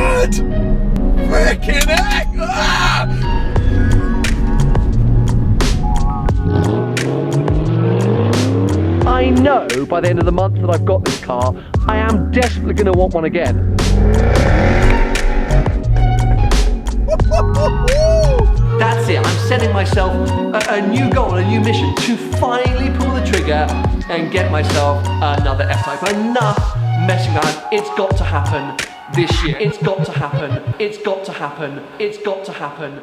God! Frickin' heck! Ah! I know by the end of the month that I've got this car, I am desperately going to want one again. That's it, I'm setting myself a new goal, a new mission to finally pull the trigger and get myself another F-Type. Enough messing around, it's got to happen this year. It's got to happen, it's got to happen, it's got to happen.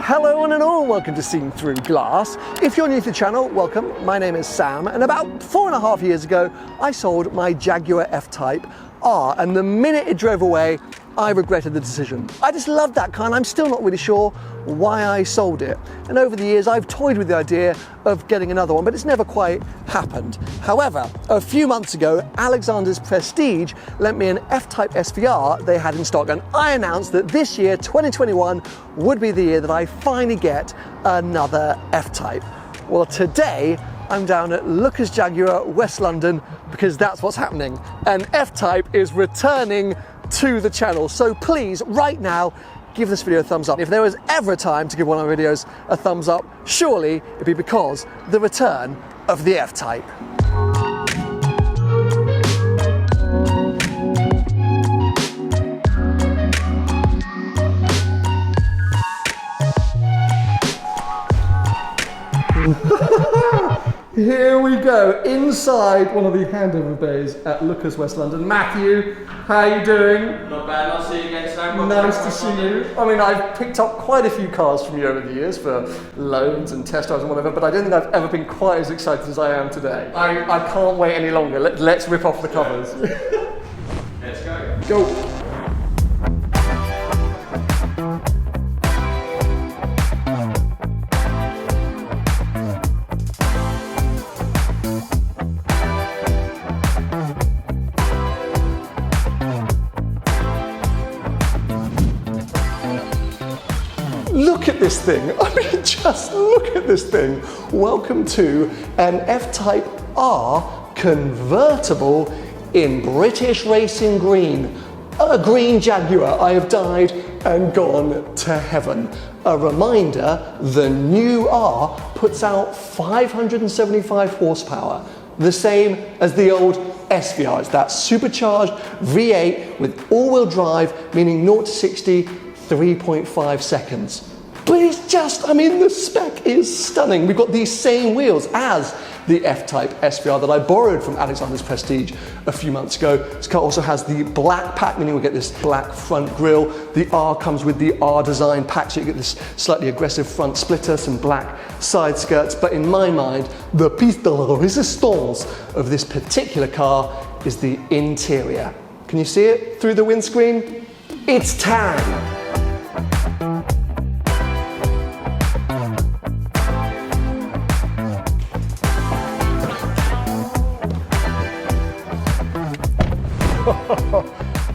Hello one and all, welcome to Seen Through Glass. If you're new to the channel, welcome. My name is Sam, and about 4.5 years ago, I sold my Jaguar F-Type R, and the minute it drove away, I regretted the decision. I just loved that car, and I'm still not really sure why I sold it. And over the years, I've toyed with the idea of getting another one, but it's never quite happened. However, a few months ago, Alexander's Prestige lent me an F-Type SVR they had in stock, and I announced that this year, 2021, would be the year that I finally get another F-Type. Well, today, I'm down at Lookers Jaguar West London because that's what's happening. An F-Type is returning to the channel. So please, right now, give this video a thumbs up. If there was ever a time to give one of my videos a thumbs up, surely it'd be because the return of the F-Type. Here we go, inside one of the handover bays at Lookers West London. Matthew, how are you doing? Not bad, I'll see you again, Sam. Nice to see you. I mean, I've picked up quite a few cars from you over the years for loans and test drives and whatever, but I don't think I've ever been quite as excited as I am today. I can't wait any longer. Let's rip off the covers. Let's go. Go. Look at this thing. I mean, just look at this thing. Welcome to an F-Type R convertible in British racing green. A green Jaguar. I have died and gone to heaven. A reminder, the new R puts out 575 horsepower, the same as the old SVR. It's that supercharged V8 with all-wheel drive, meaning 0 to 60 3.5 seconds. But it's just, I mean, the spec is stunning. We've got these same wheels as the F-Type SVR that I borrowed from Alexander's Prestige a few months ago. This car also has the black pack, meaning we get this black front grille. The R comes with the R design pack, so you get this slightly aggressive front splitter, some black side skirts. But in my mind, the piece de resistance of this particular car is the interior. Can you see it through the windscreen? It's tan.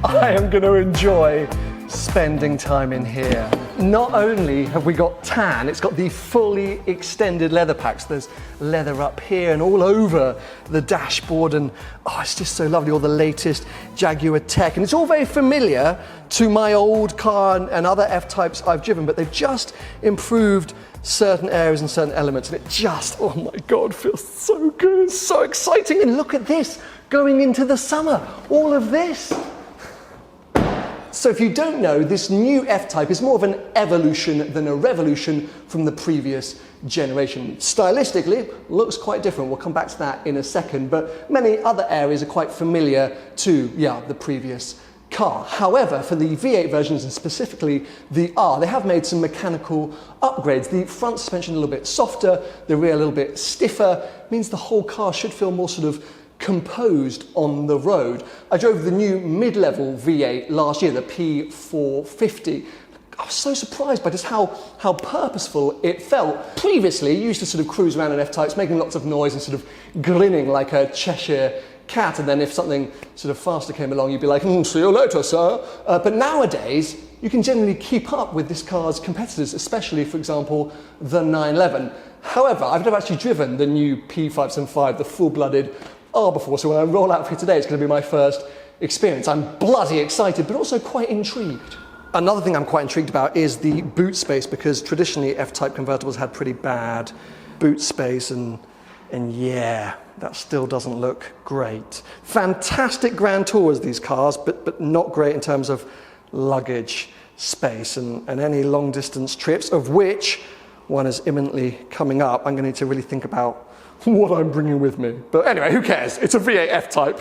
I am going to enjoy spending time in here. Not only have we got tan, it's got the fully extended leather packs. There's leather up here and all over the dashboard, and oh, it's just so lovely, all the latest Jaguar tech. And it's all very familiar to my old car and other F-Types I've driven, but they've just improved certain areas and certain elements, and it just, oh my God, feels so good, it's so exciting. And look at this, going into the summer, all of this. So if you don't know, this new F-Type is more of an evolution than a revolution from the previous generation. Stylistically, looks quite different. We'll come back to that in a second, but many other areas are quite familiar to, the previous car. However, for the V8 versions, and specifically the R, they have made some mechanical upgrades. The front suspension a little bit softer, the rear a little bit stiffer, means the whole car should feel more sort of composed on the road. I drove the new mid-level V8 last year, the P450. I was so surprised by just how purposeful it felt. Previously, you used to sort of cruise around in F-Types, making lots of noise and sort of grinning like a Cheshire cat, and then if something sort of faster came along, you'd be like, see you later, sir. But nowadays, you can generally keep up with this car's competitors, especially, for example, the 911. However, I've never actually driven the new P575, the full-blooded R before, so when I roll out for you today, it's going to be my first experience. I'm bloody excited, but also quite intrigued. Another thing I'm quite intrigued about is the boot space, because traditionally F-Type convertibles had pretty bad boot space, and yeah, that still doesn't look great. Fantastic grand tours, these cars, but not great in terms of luggage space and any long distance trips, of which one is imminently coming up. I'm going to need to really think about what I'm bringing with me. But anyway, who cares? It's a V8 F-Type.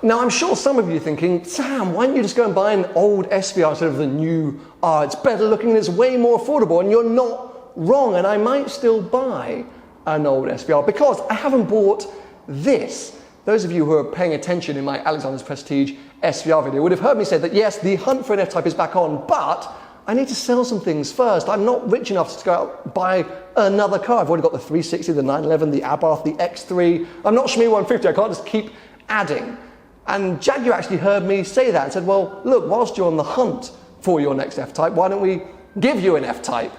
Now, I'm sure some of you are thinking, Sam, why don't you just go and buy an old SVR instead of the new R? It's better looking and it's way more affordable, and you're not wrong, and I might still buy an old SVR because I haven't bought this. Those of you who are paying attention in my Alexander's Prestige SVR video would have heard me say that yes, the hunt for an F-Type is back on, but I need to sell some things first. I'm not rich enough to go out and buy another car. I've already got the 360, the 911, the Abarth, the X3. I'm not Shmee 150, I can't just keep adding. And Jaguar actually heard me say that and said, well, look, whilst you're on the hunt for your next F-Type, why don't we give you an F-Type?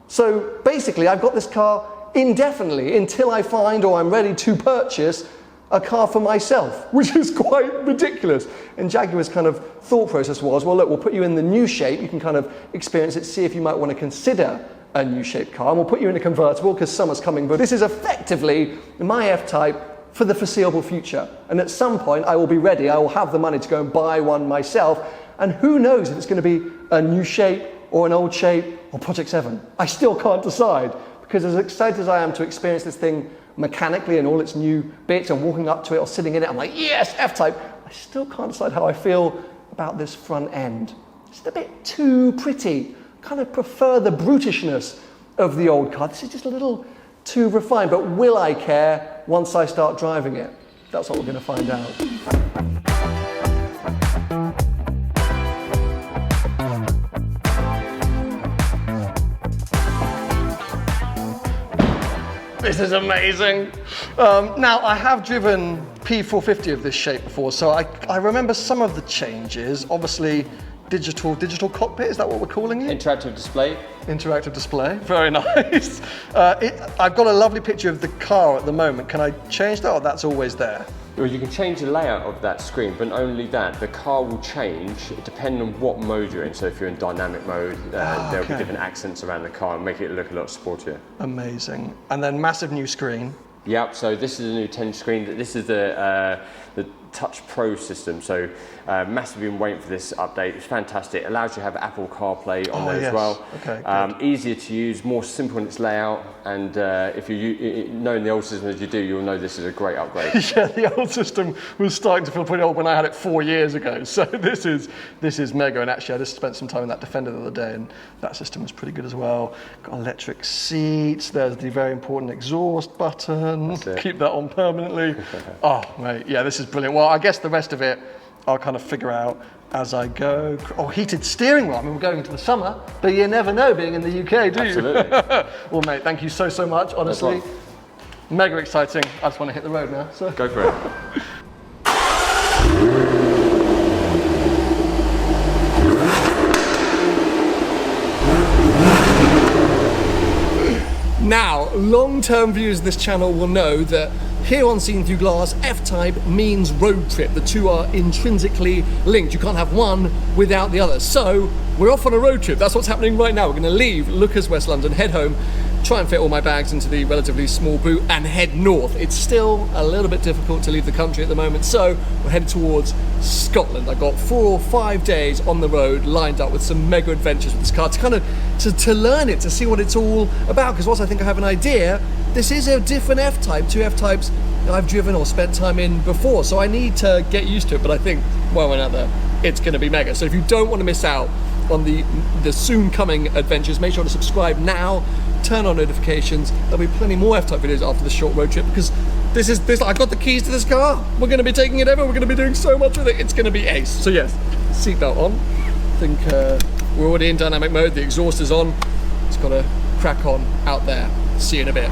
So basically, I've got this car indefinitely until I find or I'm ready to purchase a car for myself, which is quite ridiculous. And Jaguar's kind of thought process was, well, look, we'll put you in the new shape. You can kind of experience it, see if you might want to consider a new shape car. And we'll put you in a convertible because summer's coming. But this is effectively my F-Type for the foreseeable future. And at some point I will be ready. I will have the money to go and buy one myself. And who knows if it's going to be a new shape or an old shape or Project 7. I still can't decide, because as excited as I am to experience this thing mechanically and all its new bits and walking up to it or sitting in it, I'm like, yes, F-Type. I still can't decide how I feel about this front end. It's a bit too pretty. I kind of prefer the brutishness of the old car. This is just a little too refined, but will I care once I start driving it? That's what we're going to find out. This is amazing. Now, I have driven P450 of this shape before, so I remember some of the changes. Obviously, digital cockpit, is that what we're calling it? Interactive display. Interactive display, very nice. I've got a lovely picture of the car at the moment. Can I change that, or that's always there? Well, you can change the layout of that screen, but not only that, the car will change depending on what mode you're in. So if you're in dynamic mode, there'll be different accents around the car and make it look a lot sportier. Amazing. And then massive new screen. Yep, so this is a new 10 screen. This is the Touch Pro system, so massively been waiting for this update. It's fantastic. It allows you to have Apple CarPlay on there as well. Okay, easier to use, more simple in its layout, and if you knowing the old system as you do, you'll know this is a great upgrade. Yeah, the old system was starting to feel pretty old when I had it 4 years ago, so this is mega. And actually I just spent some time in that Defender the other day, and that system was pretty good as well. Got electric seats, there's the very important exhaust button, keep that on permanently. Oh mate, yeah, this is brilliant. Well, I guess the rest of it I'll kind of figure out as I go. Oh, heated steering wheel. I mean, we're going into the summer, but you never know being in the UK, do you? Absolutely. Well, mate, thank you so much, honestly. Mega exciting. I just want to hit the road now. So. Go for it. Now, long-term viewers of this channel will know that here on Seen Through Glass, F-Type means road trip. The two are intrinsically linked. You can't have one without the other. So we're off on a road trip. That's what's happening right now. We're going to leave Lookers West London, head home, try and fit all my bags into the relatively small boot, and head north. It's still a little bit difficult to leave the country at the moment, so we're headed towards Scotland. I've got 4 or 5 days on the road lined up with some mega adventures with this car to kind of to learn it, to see what it's all about, because whilst I think I have an idea, this is a different F-Type, 2 F-Types I've driven or spent time in before, so I need to get used to it. But I think while we're out there, it's going to be mega. So if you don't want to miss out on the soon coming adventures, make sure to subscribe now, turn on notifications. There'll be plenty more F-Type videos after this short road trip, because I've got the keys to this car. We're going to be taking it everywhere. We're going to be doing so much with it. It's going to be ace. So yes, seatbelt on. I think we're already in dynamic mode. The exhaust is on. It's got to crack on out there. See you in a bit.